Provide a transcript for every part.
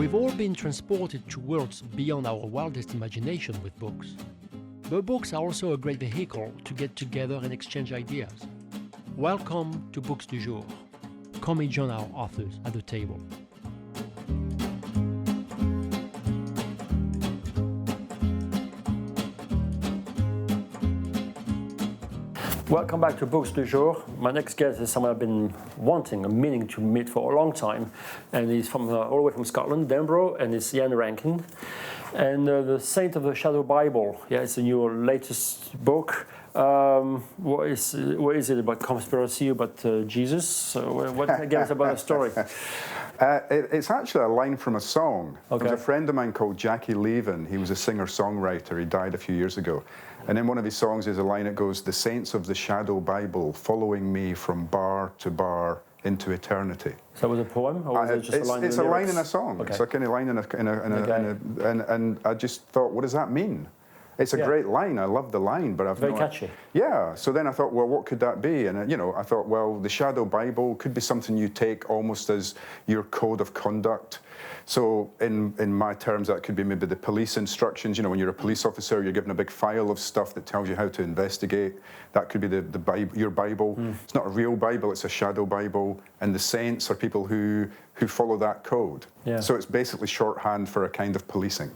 We've all been transported to worlds beyond our wildest imagination with books. But books are also a great vehicle to get together and exchange ideas. Welcome to Books du Jour. Come and join our authors at the table. Welcome back to Books du Jour. My next guest is someone I've been wanting and meaning to meet for a long time, and he's from all the way from Scotland, Edinburgh, and it's Ian Rankin. And the Saint of the Shadow Bible. Yeah, it's your latest book. What is it about conspiracy, about Jesus? What again is about the story? It's actually a line from a song. Okay. There's a friend of mine called Jackie Levin. He was a singer-songwriter. He died a few years ago. And in one of his songs there's a line that goes, "The saints of the shadow Bible following me from bar to bar into eternity." So was it a poem, or was it just a line? It's a line in a song. Okay. It's like any line and I just thought, what does that mean? It's a great line. I love the line, but I've very catchy. Yeah. So then I thought, well, what could that be? And I thought, well, the Shadow Bible could be something you take almost as your code of conduct. So in my terms, that could be maybe the police instructions. When you're a police officer, you're given a big file of stuff that tells you how to investigate. That could be the Bible, your Bible. It's not a real Bible; it's a shadow Bible. And the saints are people who follow that code. Yeah. So it's basically shorthand for a kind of policing.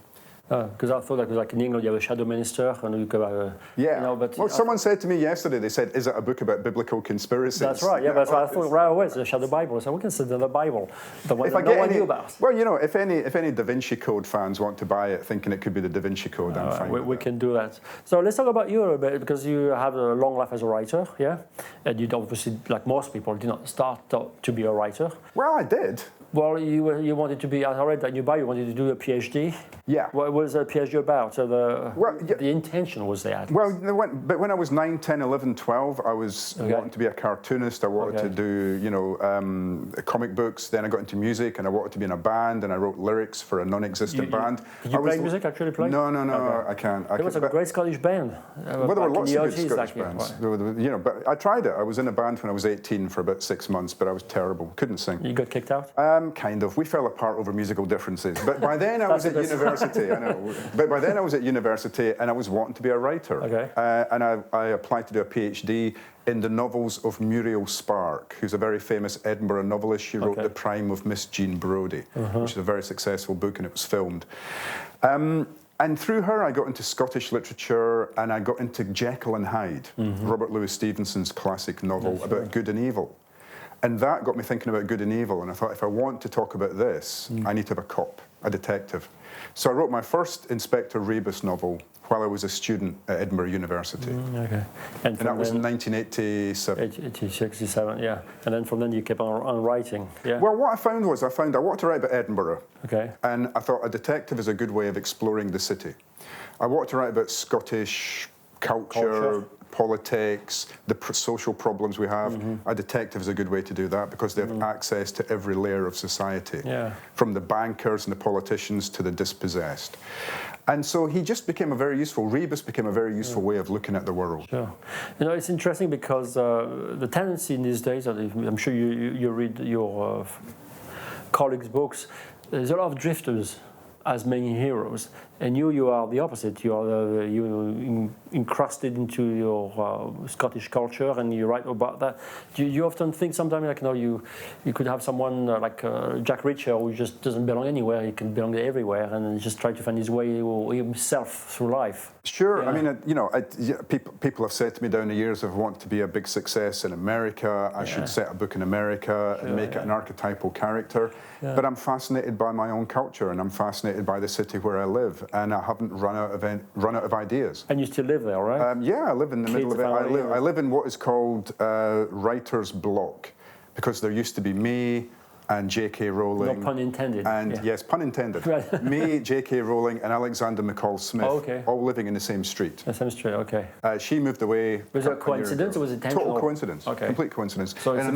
Because I thought that was like in England you have a shadow minister and you could but someone said to me yesterday, they said, "Is it a book about biblical conspiracies?" That's right. Yeah, that's what I thought right away. It's the Shadow Bible. So we consider the Bible, the one that no one knew about. Well, if any Da Vinci Code fans want to buy it, thinking it could be the Da Vinci Code, I'm fine. We can do that. So let's talk about you a bit, because you have a long life as a writer, yeah, and you obviously, like most people, did not start to be a writer. Well, I did. Well, you wanted to be, I read that in your bio, you wanted to do a PhD. Yeah. What was a PhD about? So the intention was there. Well, but when I was 9, 10, 11, 12, I was wanting to be a cartoonist. I wanted to do, comic books. Then I got into music, and I wanted to be in a band, and I wrote lyrics for a non-existent band. Did you play music, actually play? No, I can't. There was a great Scottish band. Well, there were lots of good Scottish bands. But I tried it. I was in a band when I was 18 for about 6 months, but I was terrible. Couldn't sing. You got kicked out? Kind of. We fell apart over musical differences. But by then I was at university. I know. But by then I was at university, and I was wanting to be a writer. Okay. And I applied to do a PhD in the novels of Muriel Spark, who's a very famous Edinburgh novelist. She wrote The Prime of Miss Jean Brodie, which is a very successful book, and it was filmed. And through her, I got into Scottish literature, and I got into Jekyll and Hyde, Robert Louis Stevenson's classic novel about good and evil. And that got me thinking about good and evil, and I thought, if I want to talk about this, I need to have a cop, a detective. So I wrote my first Inspector Rebus novel while I was a student at Edinburgh University. And that was in 1987. 1967, yeah. And then from then you kept on writing, yeah? Well, what I found was I wanted to write about Edinburgh. Okay. And I thought a detective is a good way of exploring the city. I wanted to write about Scottish culture, politics, the social problems we have. A detective is a good way to do that because they have access to every layer of society, from the bankers and the politicians to the dispossessed. And so Rebus became a very useful way of looking at the world. Sure. It's interesting because the tendency in these days, I'm sure you read your colleagues' books, there's a lot of drifters as main heroes, and you are the opposite. You are encrusted into your Scottish culture, and you write about that. Do you often think sometimes you could have someone like Jack Reacher who just doesn't belong anywhere? He can belong everywhere, and just try to find his way or himself through life. Sure. Yeah. I mean, people have said to me down the years, I want to be a big success in America. I should set a book in America and make it an archetypal character. Yeah. But I'm fascinated by my own culture, and I'm fascinated by the city where I live, and I haven't run out of ideas. And you still live there, right? Yeah, I live in the middle of it. I live in what is called writer's block, because there used to be me and J.K. Rowling. No pun intended. And yes, pun intended. Me, J.K. Rowling, and Alexander McCall Smith, all living in the same street. The same street, okay. She moved away. Was it a coincidence or was it intentional? Total coincidence. Okay. Complete coincidence. So it's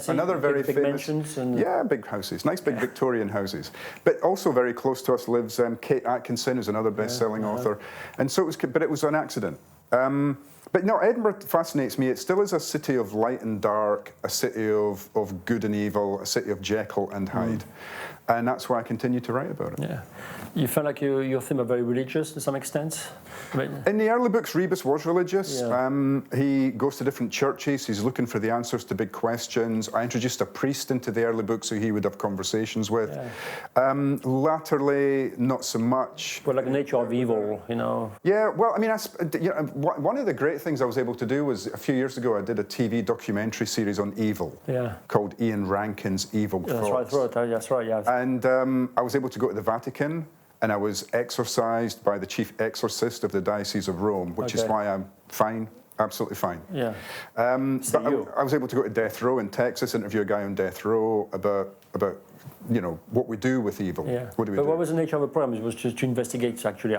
another very big famous mansions and big houses, nice big Victorian houses. But also very close to us lives Kate Atkinson, who's another best-selling author. And so it was, but it was an accident. But no, Edinburgh fascinates me. It still is a city of light and dark, a city of good and evil, a city of Jekyll and Hyde. And that's why I continue to write about it. Yeah. You felt like your theme are very religious to some extent? In the early books, Rebus was religious. Yeah. He goes to different churches. He's looking for the answers to big questions. I introduced a priest into the early books who he would have conversations with. Yeah. Latterly, not so much. Well, like the nature of evil, you know. Yeah, well, I mean, one of the great things I was able to do was a few years ago I did a TV documentary series on evil called Ian Rankin's Evil Thoughts. That's right, yeah. And I was able to go to the Vatican, and I was exorcised by the chief exorcist of the Diocese of Rome, which is why I'm fine, absolutely fine. Yeah. But I was able to go to death row in Texas, interview a guy on death row about you know, what we do with evil. Yeah. What do we do? What was the nature of the program? It was just to investigate actually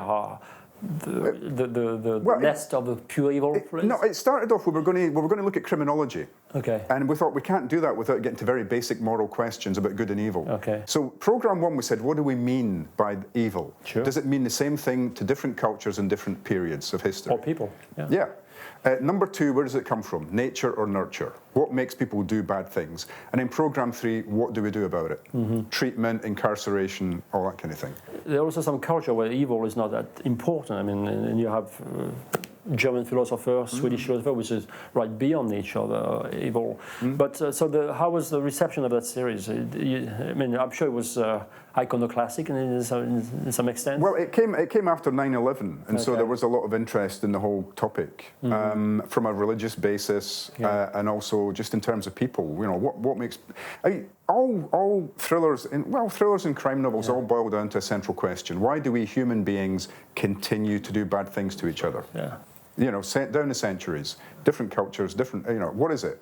the nest of the pure evil? No, it started off, we were going to look at criminology. Okay. And we thought we can't do that without getting to very basic moral questions about good and evil. Okay. So program one, we said, what do we mean by evil? Sure. Does it mean the same thing to different cultures and different periods of history? Or people. Yeah. Yeah. Number two, where does it come from? Nature or nurture? What makes people do bad things? And in program three, what do we do about it? Treatment, incarceration, all that kind of thing. There are also some culture where evil is not that important. I mean, and you have German philosopher, Swedish philosopher, which is right beyond nature, the evil. But how was the reception of that series? I mean, I'm sure it was iconoclastic in some extent. Well, it came after 9/11, and so there was a lot of interest in the whole topic from a religious basis, and also just in terms of people. You know, what makes all thrillers and crime novels all boil down to a central question: why do we human beings continue to do bad things to each other? Yeah. You know, down the centuries, different cultures, different. You know, what is it?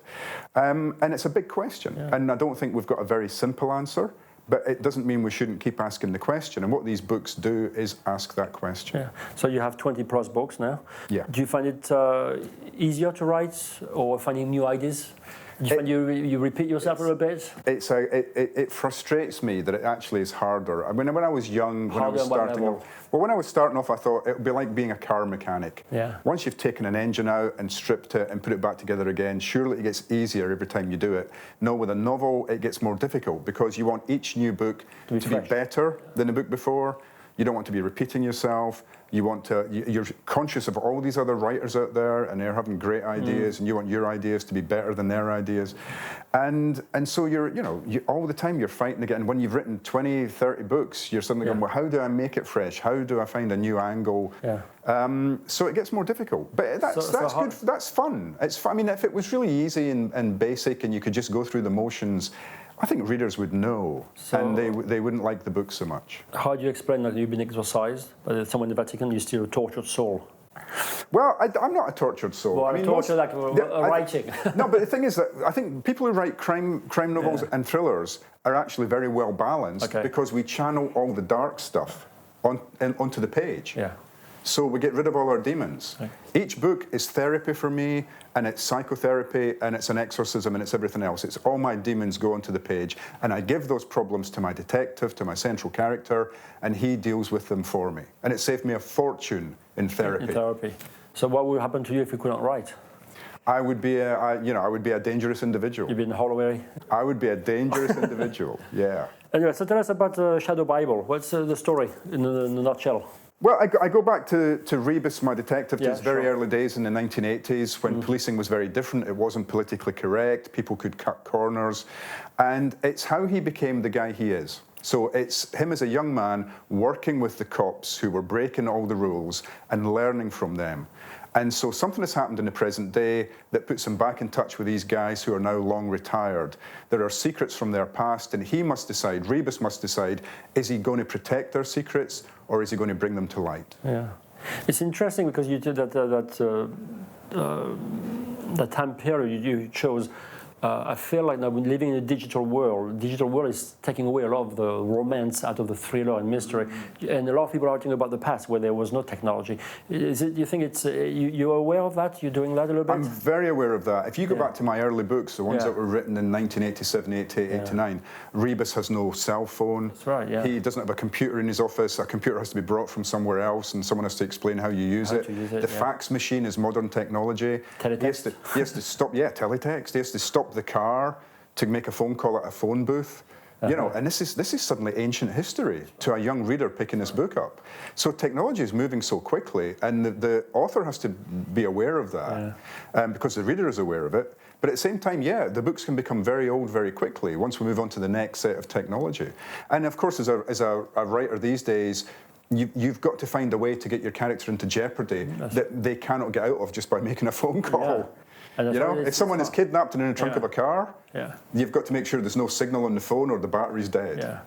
And it's a big question, and I don't think we've got a very simple answer. But it doesn't mean we shouldn't keep asking the question. And what these books do is ask that question. Yeah. So you have 20 plus books now. Yeah. Do you find it easier to write or finding new ideas? Do you find you repeat yourself a little bit? It frustrates me that it actually is harder. I mean, when I was young, when I was starting off, I thought it would be like being a car mechanic. Yeah. Once you've taken an engine out and stripped it and put it back together again, surely it gets easier every time you do it. No, with a novel, it gets more difficult because you want each new book to be better than the book before. You don't want to be repeating yourself. You're conscious of all these other writers out there, and they're having great ideas, and you want your ideas to be better than their ideas. And so all the time you're fighting again. And when you've written 20, 30 books, you're suddenly going, well, how do I make it fresh? How do I find a new angle? Yeah. So it gets more difficult. But that's good. That's fun. It's fun. I mean, if it was really easy and basic and you could just go through the motions, I think readers would know, and they wouldn't like the book so much. How do you explain that you've been exorcised by someone in the Vatican? You're still a tortured soul. Well, I'm not a tortured soul. Well, I mean, tortured like writing. No, but the thing is that I think people who write crime novels and thrillers are actually very well balanced because we channel all the dark stuff onto the page. Yeah. So we get rid of all our demons. Okay. Each book is therapy for me, and it's psychotherapy, and it's an exorcism, and it's everything else. It's all my demons go onto the page, and I give those problems to my detective, to my central character, and he deals with them for me. And it saved me a fortune in therapy. So what would happen to you if you could not write? I would be a dangerous individual. You'd be in the Holloway? I would be a dangerous individual, yeah. Anyway, so tell us about the Shadow Bible. What's the story in a nutshell? Well, I go back to Rebus, my detective, to his very early days in the 1980s when policing was very different. It wasn't politically correct. People could cut corners. And it's how he became the guy he is. So it's him as a young man working with the cops who were breaking all the rules and learning from them. And so something has happened in the present day that puts him back in touch with these guys who are now long retired. There are secrets from their past, and he must decide, Rebus must decide, is he going to protect their secrets or is he going to bring them to light? Yeah. It's interesting because you did that time period you chose I feel like now we're living in a digital world. Digital world is taking away a lot of the romance out of the thriller and mystery, and a lot of people are writing about the past where there was no technology. Is it? Do you think it's? You're aware of that? You're doing that a little bit? I'm very aware of that. If you go back to my early books, the ones that were written in 1987, 88, 89, Rebus has no cell phone. That's right. Yeah. He doesn't have a computer in his office. A computer has to be brought from somewhere else, and someone has to explain how you use it. The fax machine is modern technology. Teletext. He has to stop. Yeah, teletext. He has to stop the car to make a phone call at a phone booth. You know, and this is suddenly ancient history to a young reader picking this book up. So technology is moving so quickly, and the author has to be aware of that, because the reader is aware of it. But at the same time, the books can become very old very quickly once we move on to the next set of technology. And of course, as a writer these days, you've got to find a way to get your character into jeopardy that they cannot get out of just by making a phone call. You know, if someone is kidnapped and in the trunk of a car, you've got to make sure there's no signal on the phone or the battery's dead. Yeah.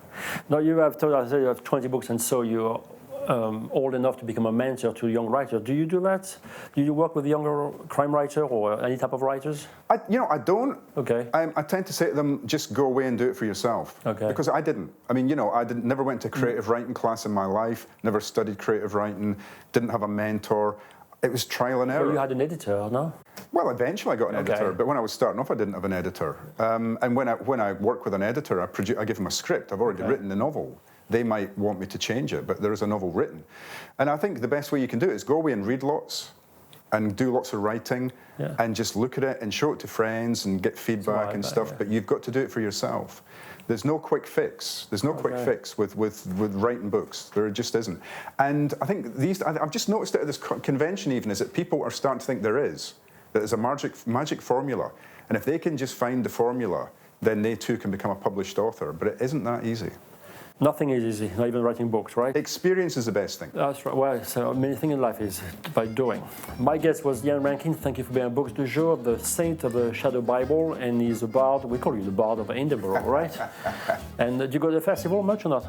Now you have told us you have 20 books, and so you're old enough to become a mentor to young writers. Do you do that? Do you work with younger crime writers or any type of writers? I don't. Okay. I tend to say to them, just go away and do it for yourself. Okay. Because I didn't. I mean, never went to creative writing class in my life, never studied creative writing, didn't have a mentor. It was trial and error. Well, you had an editor, no? Well, eventually I got an editor, but when I was starting off, I didn't have an editor. And when I work with an editor, I give them a script. I've already written the novel. They might want me to change it, but there is a novel written. And I think the best way you can do it is go away and read lots and do lots of writing and just look at it and show it to friends and get feedback and stuff, but you've got to do it for yourself. There's no quick fix. There's no quick fix with writing books. There just isn't. And I think I've just noticed it at this convention even, is that people are starting to think there is. That there's a magic formula. And if they can just find the formula, then they too can become a published author. But it isn't that easy. Nothing is easy, not even writing books, right? Experience is the best thing. That's right. Well, so many things in life is by doing. My guest was Ian Rankin. Thank you for being on Books du Jour, the saint of the Shadow Bible, and he's a bard. We call you the bard of Edinburgh, right? And do you go to the festival much or not?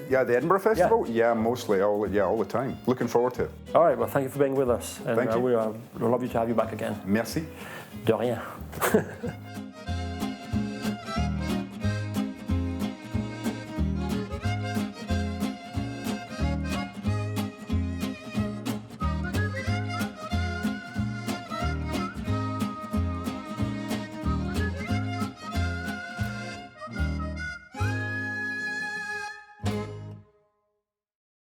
Yeah, the Edinburgh Festival? Yeah, mostly, all the time. Looking forward to it. All right, well, thank you for being with us. And thank you. We love you to have you back again. Merci. De rien.